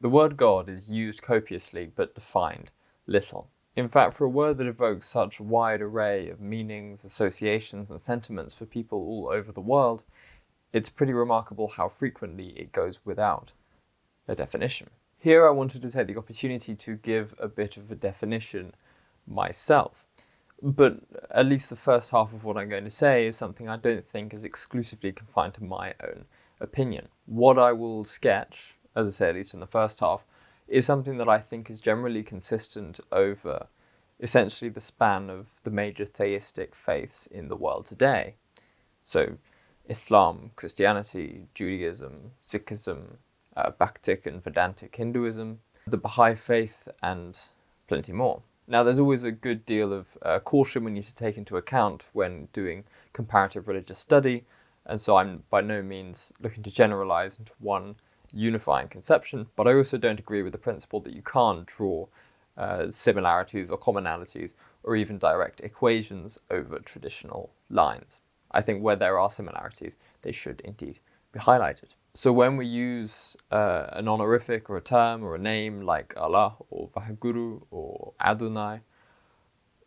The word God is used copiously but defined little. In fact, for a word that evokes such a wide array of meanings, associations, and sentiments for people all over the world, it's pretty remarkable how frequently it goes without a definition. Here I wanted to take the opportunity to give a bit of a definition myself. But at least the first half of what I'm going to say is something I don't think is exclusively confined to my own opinion. What I will sketch, as I say, at least in the first half, is something that I think is generally consistent over essentially the span of the major theistic faiths in the world today. So Islam, Christianity, Judaism, Sikhism, Bhaktic and Vedantic Hinduism, the Baha'i faith, and plenty more. Now, there's always a good deal of caution we need to take into account when doing comparative religious study, and so I'm by no means looking to generalize into one unifying conception, but I also don't agree with the principle that you can't draw similarities or commonalities or even direct equations over traditional lines. I think where there are similarities, they should indeed be highlighted. So when we use an honorific or a term or a name like Allah or Vaheguru or Adonai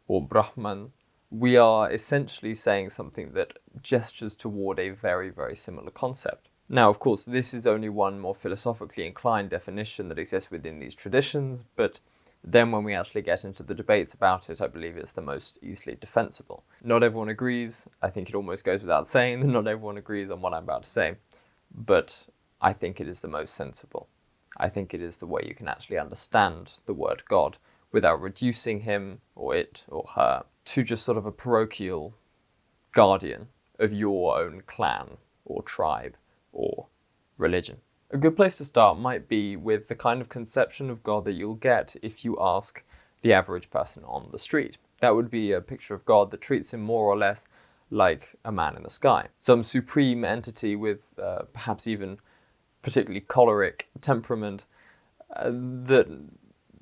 or Brahman, we are essentially saying something that gestures toward a very, very similar concept. Now, of course, this is only one more philosophically inclined definition that exists within these traditions, but then when we actually get into the debates about it, I believe it's the most easily defensible. Not everyone agrees. I think it almost goes without saying that not everyone agrees on what I'm about to say, but I think it is the most sensible. I think it is the way you can actually understand the word God without reducing him or it or her to just sort of a parochial guardian of your own clan or tribe or religion. A good place to start might be with the kind of conception of God that you'll get if you ask the average person on the street. That would be a picture of God that treats him more or less like a man in the sky. Some supreme entity with perhaps even particularly choleric temperament that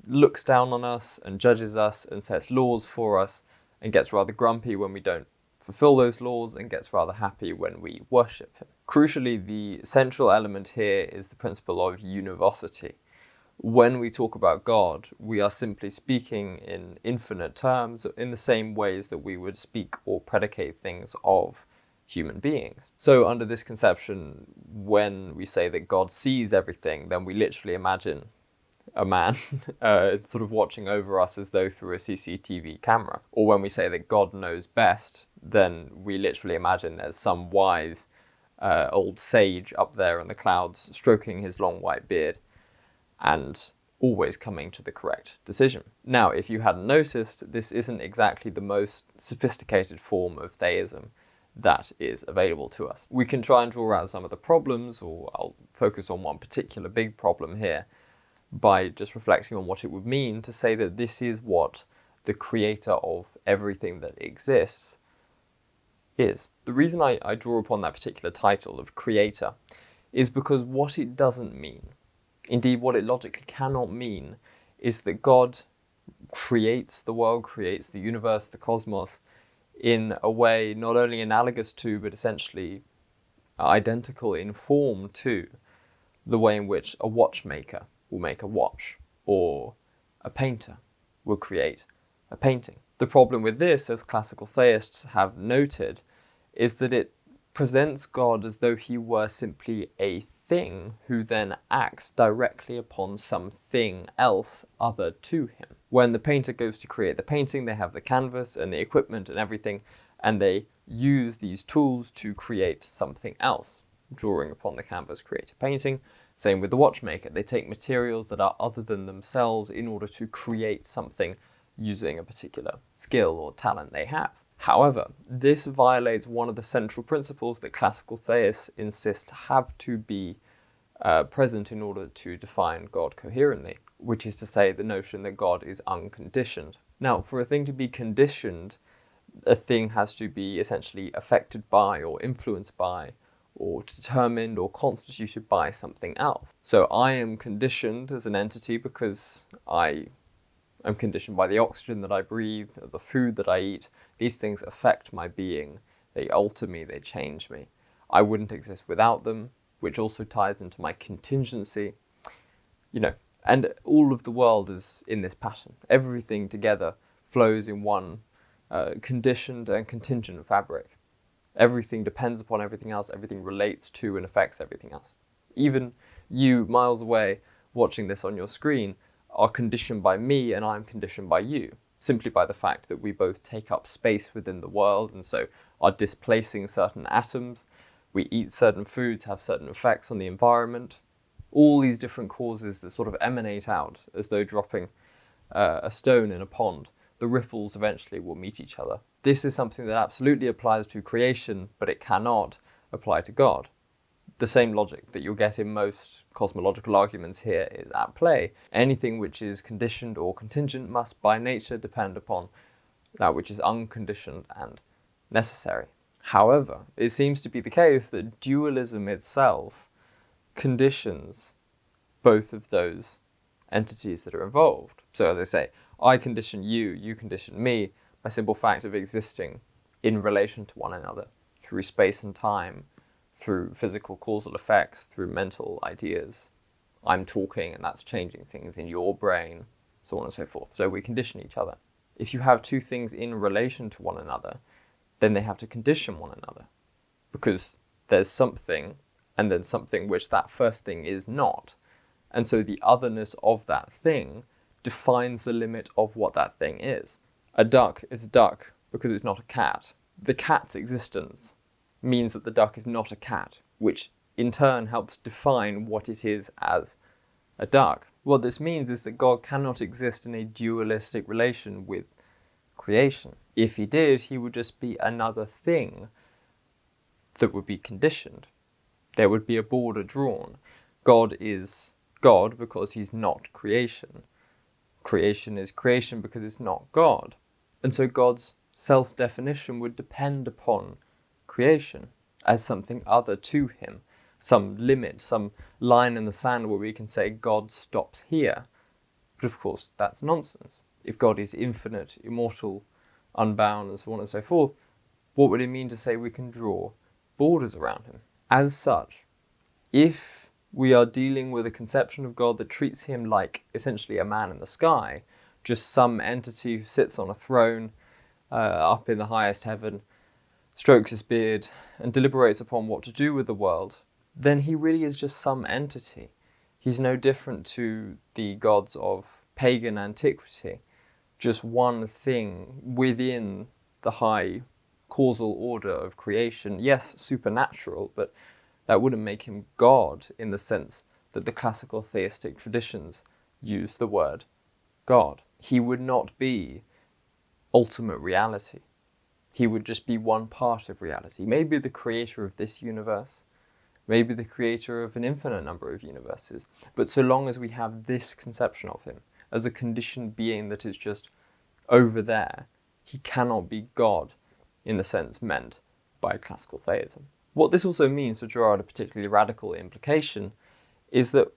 looks down on us and judges us and sets laws for us and gets rather grumpy when we don't fulfill those laws and gets rather happy when we worship him. Crucially, the central element here is the principle of univocity. When we talk about God, we are simply speaking in infinite terms in the same ways that we would speak or predicate things of human beings. So under this conception, when we say that God sees everything, then we literally imagine a man sort of watching over us as though through a CCTV camera. Or when we say that God knows best, then we literally imagine there's some wise old sage up there in the clouds stroking his long white beard and always coming to the correct decision. Now, if you hadn't noticed, this isn't exactly the most sophisticated form of theism that is available to us. We can try and draw out some of the problems, or I'll focus on one particular big problem here, by just reflecting on what it would mean to say that this is what the creator of everything that exists is. The reason I draw upon that particular title of creator is because what it doesn't mean, indeed what it logically cannot mean, is that God creates the world, creates the universe, the cosmos, in a way not only analogous to, but essentially identical in form to, the way in which a watchmaker will make a watch, or a painter will create a painting. The problem with this, as classical theists have noted, is that it presents God as though he were simply a thing who then acts directly upon something else other to him. When the painter goes to create the painting, they have the canvas and the equipment and everything, and they use these tools to create something else. Drawing upon the canvas, create a painting. Same with the watchmaker. They take materials that are other than themselves in order to create something using a particular skill or talent they have. However, this violates one of the central principles that classical theists insist have to be present in order to define God coherently, which is to say the notion that God is unconditioned. Now, for a thing to be conditioned, a thing has to be essentially affected by or influenced by or determined or constituted by something else. So I am conditioned as an entity because I am conditioned by the oxygen that I breathe, the food that I eat. These things affect my being. They alter me, they change me. I wouldn't exist without them, which also ties into my contingency. And all of the world is in this pattern. Everything together flows in one conditioned and contingent fabric. Everything depends upon everything else. Everything relates to and affects everything else. Even you, miles away, watching this on your screen, are conditioned by me and I'm conditioned by you, simply by the fact that we both take up space within the world and so are displacing certain atoms. We eat certain foods, have certain effects on the environment. All these different causes that sort of emanate out as though dropping a stone in a pond. The ripples eventually will meet each other. This is something that absolutely applies to creation, but it cannot apply to God. The same logic that you'll get in most cosmological arguments here is at play. Anything which is conditioned or contingent must by nature depend upon that which is unconditioned and necessary. However, it seems to be the case that dualism itself conditions both of those entities that are involved. So as I say, I condition you, you condition me, by simple fact of existing in relation to one another, through space and time, through physical causal effects, through mental ideas. I'm talking and that's changing things in your brain, so on and so forth. So we condition each other. If you have two things in relation to one another, then they have to condition one another, because there's something and then something which that first thing is not. And so the otherness of that thing defines the limit of what that thing is. A duck is a duck because it's not a cat. The cat's existence means that the duck is not a cat, which in turn helps define what it is as a duck. What this means is that God cannot exist in a dualistic relation with creation. If he did, he would just be another thing that would be conditioned. There would be a border drawn. God is God because he's not creation. Creation is creation because it's not God. And so God's self-definition would depend upon creation as something other to him, some limit, some line in the sand where we can say God stops here. But of course, that's nonsense. If God is infinite, immortal, unbound, and so on and so forth, what would it mean to say we can draw borders around him? As such, if we are dealing with a conception of God that treats him like essentially a man in the sky, just some entity who sits on a throne up in the highest heaven, strokes his beard, and deliberates upon what to do with the world, then he really is just some entity. He's no different to the gods of pagan antiquity, just one thing within the high causal order of creation. Yes, supernatural, but that wouldn't make him God in the sense that the classical theistic traditions use the word God. He would not be ultimate reality. He would just be one part of reality. Maybe the creator of this universe, maybe the creator of an infinite number of universes. But so long as we have this conception of him as a conditioned being that is just over there, he cannot be God in the sense meant by classical theism. What this also means, to draw out a particularly radical implication, is that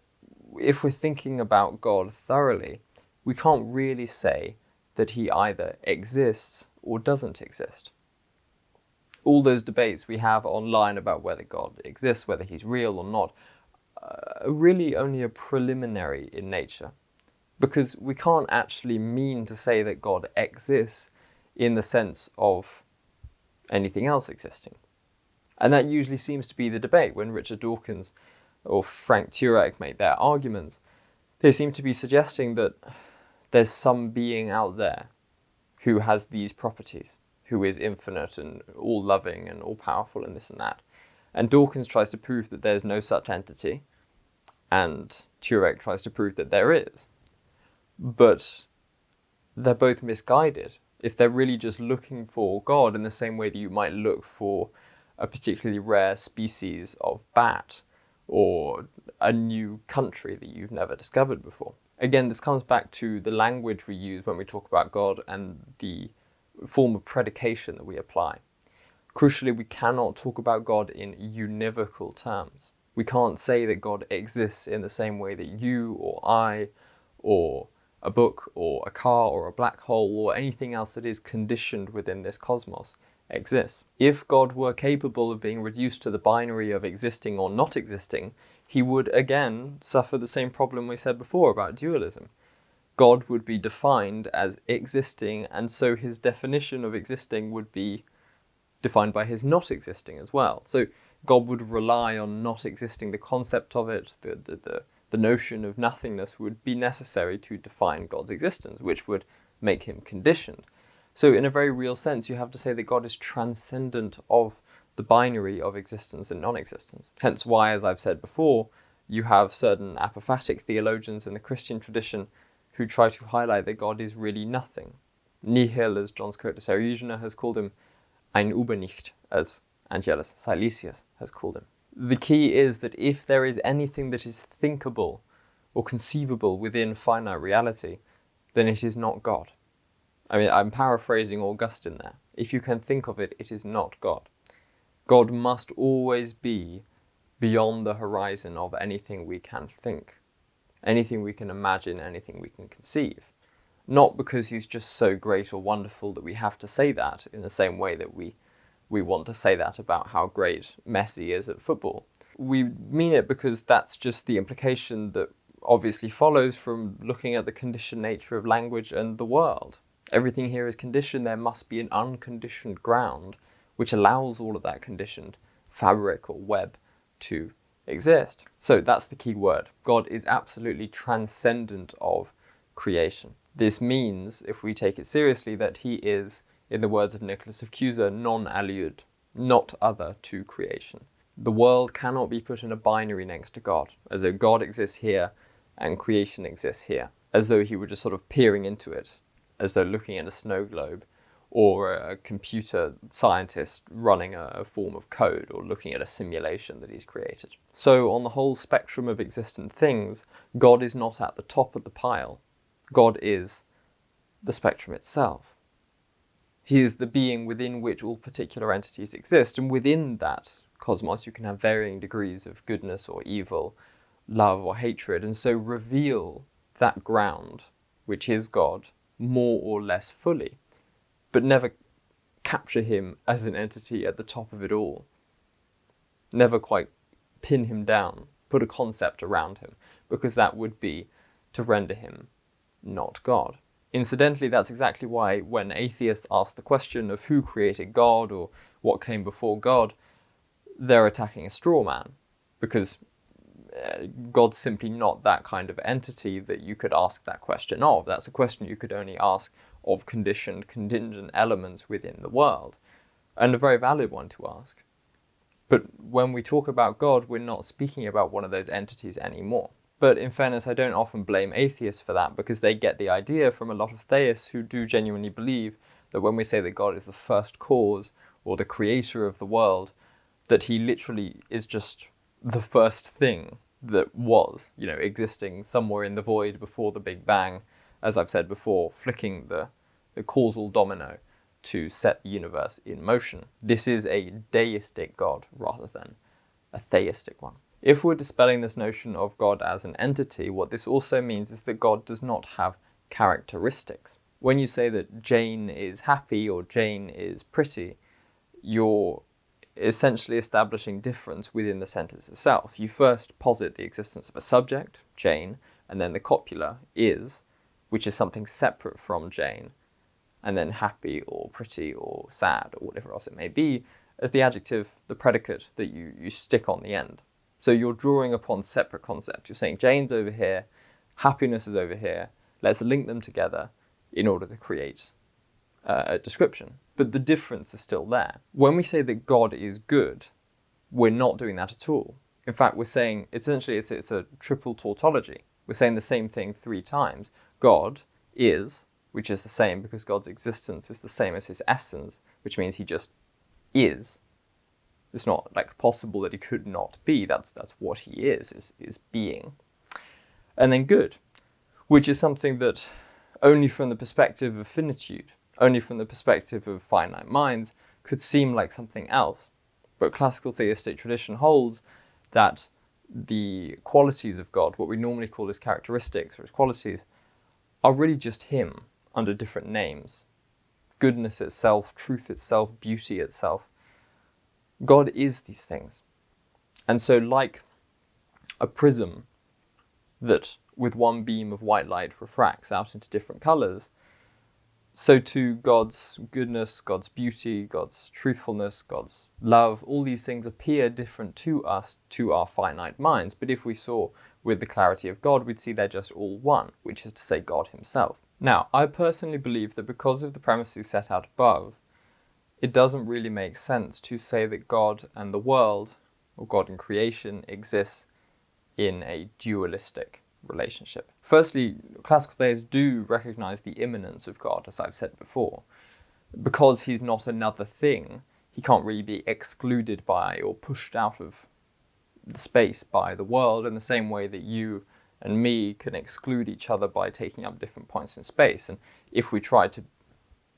if we're thinking about God thoroughly, we can't really say that he either exists or doesn't exist. All those debates we have online about whether God exists, whether he's real or not, are really only a preliminary in nature, because we can't actually mean to say that God exists in the sense of anything else existing. And that usually seems to be the debate when Richard Dawkins or Frank Turek make their arguments. They seem to be suggesting that there's some being out there who has these properties, who is infinite and all-loving and all-powerful and this and that. And Dawkins tries to prove that there's no such entity, and Turek tries to prove that there is. But they're both misguided if they're really just looking for God in the same way that you might look for a particularly rare species of bat or a new country that you've never discovered before. Again, this comes back to the language we use when we talk about God and the form of predication that we apply. Crucially, we cannot talk about God in univocal terms. We can't say that God exists in the same way that you or I or a book or a car or a black hole or anything else that is conditioned within this cosmos exists. If God were capable of being reduced to the binary of existing or not existing, he would again suffer the same problem we said before about dualism. God would be defined as existing, and so his definition of existing would be defined by his not existing as well. So God would rely on not existing. The concept of it, the notion of nothingness would be necessary to define God's existence, which would make him conditioned. So in a very real sense, you have to say that God is transcendent of the binary of existence and non-existence. Hence why, as I've said before, you have certain apophatic theologians in the Christian tradition who try to highlight that God is really nothing. Nihil, as John Scotus Erugena has called him, ein Übernicht, as Angelus Silesius has called him. The key is that if there is anything that is thinkable or conceivable within finite reality, then it is not God. I mean, I'm paraphrasing Augustine there. If you can think of it, it is not God. God must always be beyond the horizon of anything we can think, anything we can imagine, anything we can conceive. Not because he's just so great or wonderful that we have to say that in the same way that we want to say that about how great Messi is at football. We mean it because that's just the implication that obviously follows from looking at the conditioned nature of language and the world. Everything here is conditioned. There must be an unconditioned ground which allows all of that conditioned fabric or web to exist. So that's the key word. God is absolutely transcendent of creation. This means, if we take it seriously, that he is, in the words of Nicholas of Cusa, non-aliud, not other to creation. The world cannot be put in a binary next to God, as though God exists here and creation exists here, as though he were just sort of peering into it, as though looking at a snow globe, or a computer scientist running a form of code or looking at a simulation that he's created. So on the whole spectrum of existent things, God is not at the top of the pile. God is the spectrum itself. He is the being within which all particular entities exist, and within that cosmos you can have varying degrees of goodness or evil, love or hatred, and so reveal that ground, which is God, more or less fully, but never capture him as an entity at the top of it all. Never quite pin him down, put a concept around him, because that would be to render him not God. Incidentally, that's exactly why when atheists ask the question of who created God or what came before God, they're attacking a straw man, because God's simply not that kind of entity that you could ask that question of. That's a question you could only ask of conditioned, contingent elements within the world, and a very valid one to ask. But when we talk about God, we're not speaking about one of those entities anymore. But in fairness, I don't often blame atheists for that, because they get the idea from a lot of theists who do genuinely believe that when we say that God is the first cause or the creator of the world, that he literally is just the first thing that was, existing somewhere in the void before the Big Bang, as I've said before, flicking the causal domino to set the universe in motion. This is a deistic God rather than a theistic one. If we're dispelling this notion of God as an entity, what this also means is that God does not have characteristics. When you say that Jane is happy or Jane is pretty, you're essentially establishing difference within the sentence itself. You first posit the existence of a subject, Jane, and then the copula, is, which is something separate from Jane, and then happy or pretty or sad or whatever else it may be, as the adjective, the predicate that you stick on the end. So you're drawing upon separate concepts. You're saying Jane's over here, happiness is over here, let's link them together in order to create a description. But the difference is still there. When we say that God is good, we're not doing that at all. In fact, we're saying, essentially, it's a triple tautology. We're saying the same thing 3 times. God is, which is the same because God's existence is the same as his essence, which means he just is. It's not like possible that he could not be. That's what he is being. And then good, which is something that only from the perspective of finitude, only from the perspective of finite minds, could seem like something else. But classical theistic tradition holds that the qualities of God, what we normally call his characteristics or his qualities, are really just him under different names. Goodness itself, truth itself, beauty itself. God is these things. And so like a prism that with one beam of white light refracts out into different colours, so too God's goodness, God's beauty, God's truthfulness, God's love, all these things appear different to us, to our finite minds. But if we saw with the clarity of God, we'd see they're just all one, which is to say God himself. Now, I personally believe that because of the premises set out above, it doesn't really make sense to say that God and the world, or God and creation, exists in a dualistic relationship. Firstly, classical theists do recognize the immanence of God, as I've said before. Because he's not another thing, he can't really be excluded by or pushed out of the space by the world in the same way that you and me can exclude each other by taking up different points in space. And if we tried to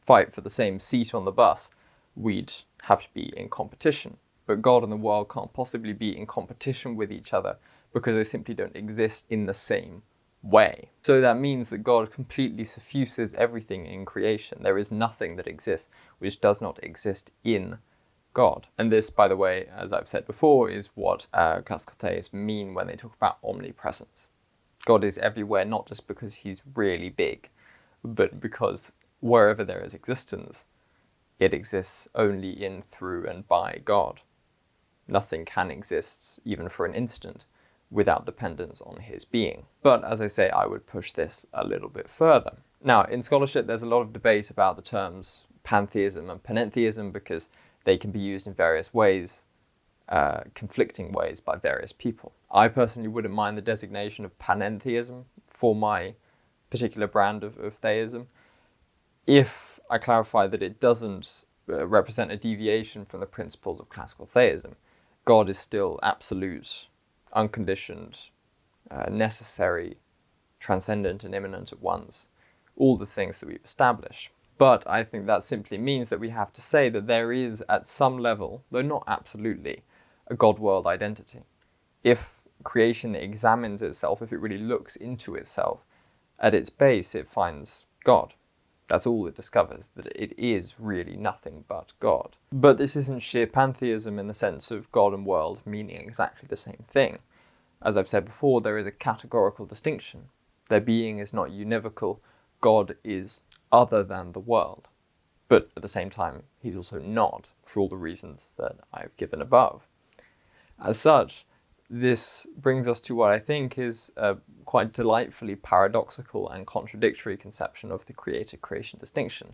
fight for the same seat on the bus, we'd have to be in competition. But God and the world can't possibly be in competition with each other because they simply don't exist in the same way. So that means that God completely suffuses everything in creation. There is nothing that exists which does not exist in God. And this, by the way, as I've said before, is what classical theists mean when they talk about omnipresence. God is everywhere, not just because he's really big, but because wherever there is existence, it exists only in, through, and by God. Nothing can exist, even for an instant, without dependence on his being. But as I say, I would push this a little bit further. Now, in scholarship, there's a lot of debate about the terms pantheism and panentheism because they can be used in various ways, conflicting ways by various people. I personally wouldn't mind the designation of panentheism for my particular brand of theism, if I clarify that it doesn't represent a deviation from the principles of classical theism. God is still absolute, unconditioned, necessary, transcendent and immanent at once, all the things that we've established. But I think that simply means that we have to say that there is, at some level, though not absolutely, a God-world identity. If creation examines itself, if it really looks into itself, at its base it finds God. That's all it discovers, that it is really nothing but God. But this isn't sheer pantheism in the sense of God and world meaning exactly the same thing. As I've said before, there is a categorical distinction. Their being is not univocal. God is other than the world. But at the same time, he's also not, for all the reasons that I've given above. As such, this brings us to what I think is a quite delightfully paradoxical and contradictory conception of the creator-creation distinction.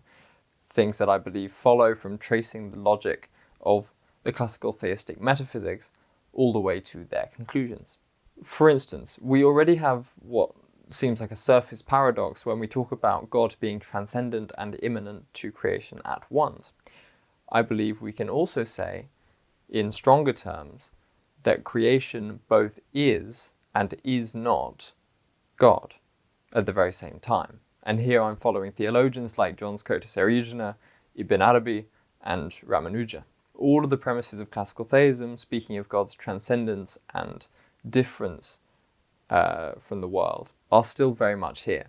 Things that I believe follow from tracing the logic of the classical theistic metaphysics all the way to their conclusions. For instance, we already have what seems like a surface paradox when we talk about God being transcendent and immanent to creation at once. I believe we can also say, in stronger terms, that creation both is and is not God at the very same time. And here I'm following theologians like John Scotus Eriugena, Ibn Arabi, and Ramanuja. All of the premises of classical theism, speaking of God's transcendence and difference from the world, are still very much here.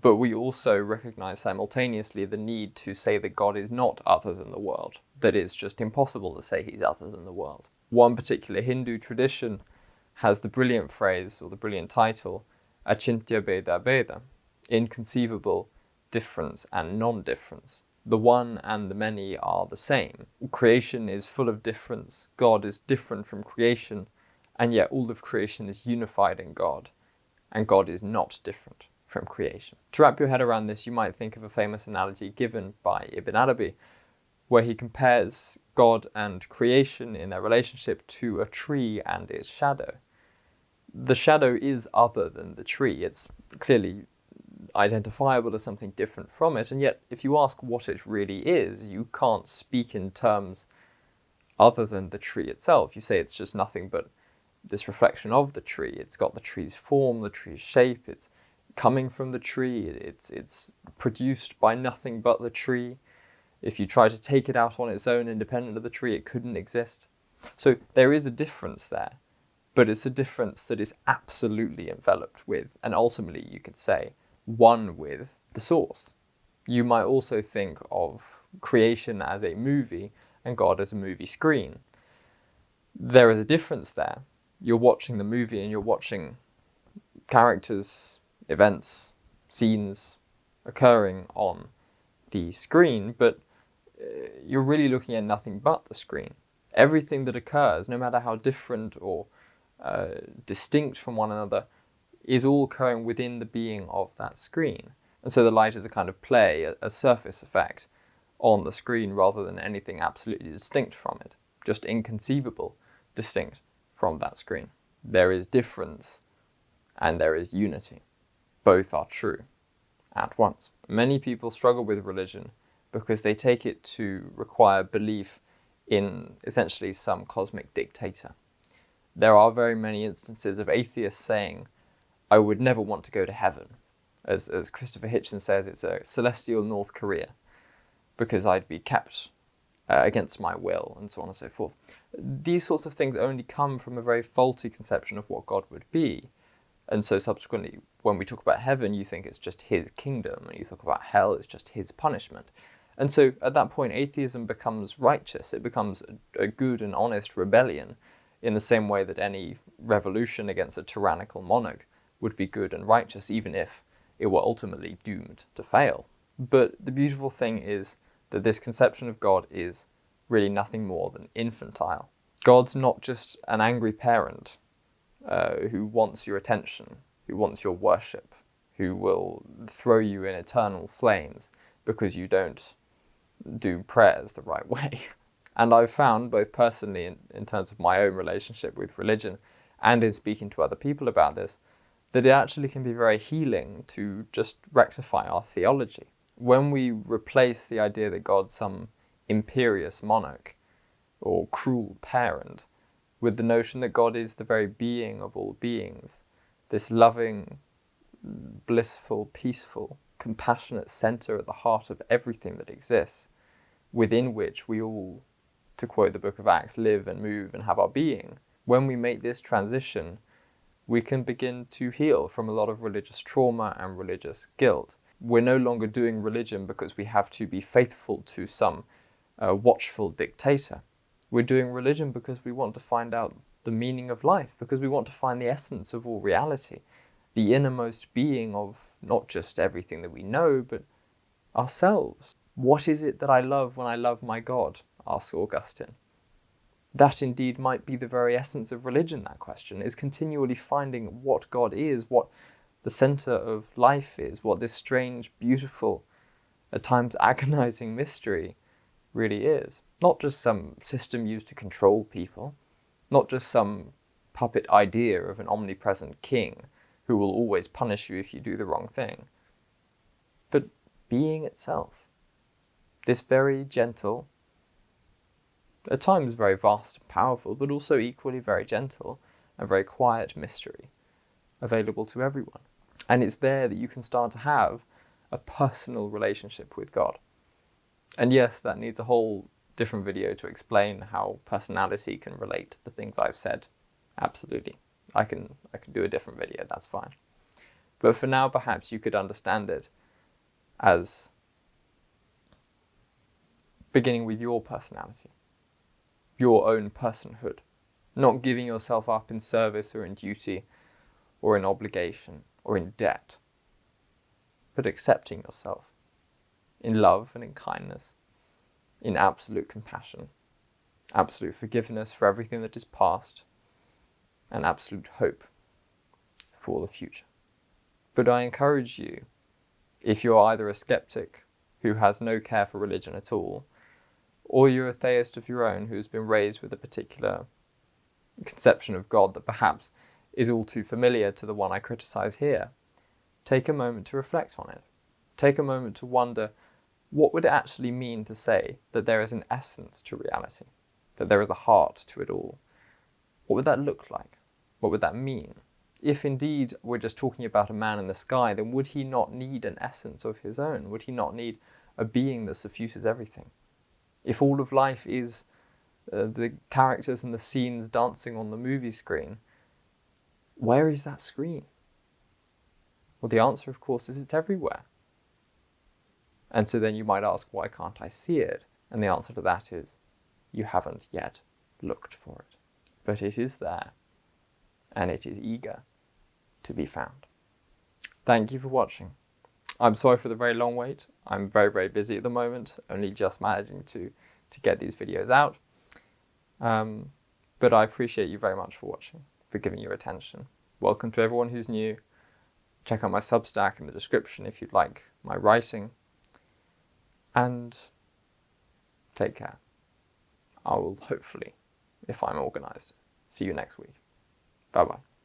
But we also recognize simultaneously the need to say that God is not other than the world, that it's just impossible to say he's other than the world. One particular Hindu tradition has the brilliant phrase, or the brilliant title, Achintya Bheda Bheda, Inconceivable Difference and Non-Difference. The one and the many are the same. Creation is full of difference. God is different from creation, and yet all of creation is unified in God, and God is not different from creation. To wrap your head around this, you might think of a famous analogy given by Ibn Arabi, where he compares God and creation in their relationship to a tree and its shadow. The shadow is other than the tree. It's clearly identifiable as something different from it, and yet if you ask what it really is, you can't speak in terms other than the tree itself. You say it's just nothing but this reflection of the tree. It's got the tree's form, the tree's shape, it's coming from the tree, it's produced by nothing but the tree. If you try to take it out on its own, independent of the tree, it couldn't exist. So there is a difference there, but it's a difference that is absolutely enveloped with, and ultimately you could say, one with the source. You might also think of creation as a movie and God as a movie screen. There is a difference there, you're watching the movie and you're watching characters, events, scenes occurring on the screen, but you're really looking at nothing but the screen. Everything that occurs, no matter how different or distinct from one another, is all occurring within the being of that screen. And so the light is a kind of play, a surface effect on the screen rather than anything absolutely distinct from it, just inconceivable, distinct from that screen. There is difference and there is unity. Both are true at once. Many people struggle with religion because they take it to require belief in essentially some cosmic dictator. There are very many instances of atheists saying, I would never want to go to heaven. As Christopher Hitchens says, it's a celestial North Korea, because I'd be kept against my will, and so on and so forth. These sorts of things only come from a very faulty conception of what God would be. And so subsequently, when we talk about heaven, you think it's just his kingdom, and you talk about hell, it's just his punishment. And so at that point, atheism becomes righteous. It becomes a good and honest rebellion, in the same way that any revolution against a tyrannical monarch would be good and righteous, even if it were ultimately doomed to fail. But the beautiful thing is that this conception of God is really nothing more than infantile. God's not just an angry parent who wants your attention, who wants your worship, who will throw you in eternal flames because you don't do prayers the right way. And I've found, both personally in terms of my own relationship with religion and in speaking to other people about this, that it actually can be very healing to just rectify our theology. When we replace the idea that God's some imperious monarch or cruel parent with the notion that God is the very being of all beings, this loving, blissful, peaceful, compassionate center at the heart of everything that exists, within which we all, to quote the book of Acts, live and move and have our being. When we make this transition, we can begin to heal from a lot of religious trauma and religious guilt. We're no longer doing religion because we have to be faithful to some watchful dictator. We're doing religion because we want to find out the meaning of life, because we want to find the essence of all reality, the innermost being of not just everything that we know, but ourselves. What is it that I love when I love my God? Asks Augustine. That indeed might be the very essence of religion, that question, is continually finding what God is, what the center of life is, what this strange, beautiful, at times agonizing mystery really is. Not just some system used to control people, not just some puppet idea of an omnipresent king who will always punish you if you do the wrong thing, but being itself. This very gentle, at times very vast and powerful, but also equally very gentle and very quiet mystery available to everyone. And it's there that you can start to have a personal relationship with God. And yes, that needs a whole different video to explain how personality can relate to the things I've said. Absolutely. I can do a different video, that's fine. But for now, perhaps you could understand it as beginning with your personality, your own personhood, not giving yourself up in service or in duty or in obligation or in debt, but accepting yourself in love and in kindness, in absolute compassion, absolute forgiveness for everything that is past, and absolute hope for the future. But I encourage you, if you're either a skeptic who has no care for religion at all, or you're a theist of your own who's been raised with a particular conception of God that perhaps is all too familiar to the one I criticize here, take a moment to reflect on it. Take a moment to wonder, what would it actually mean to say that there is an essence to reality, that there is a heart to it all? What would that look like? What would that mean? If indeed we're just talking about a man in the sky, then would he not need an essence of his own? Would he not need a being that suffuses everything? If all of life is the characters and the scenes dancing on the movie screen, where is that screen? Well, the answer, of course, is it's everywhere. And so then you might ask, why can't I see it? And the answer to that is, you haven't yet looked for it. But it is there. and it is eager to be found. Thank you for watching. I'm sorry for the very long wait. I'm very, very busy at the moment, only just managing to get these videos out. But I appreciate you very much for watching, for giving your attention. Welcome to everyone who's new. Check out my Substack in the description if you'd like my writing. And take care. I will hopefully, if I'm organized, see you next week. Bye-bye.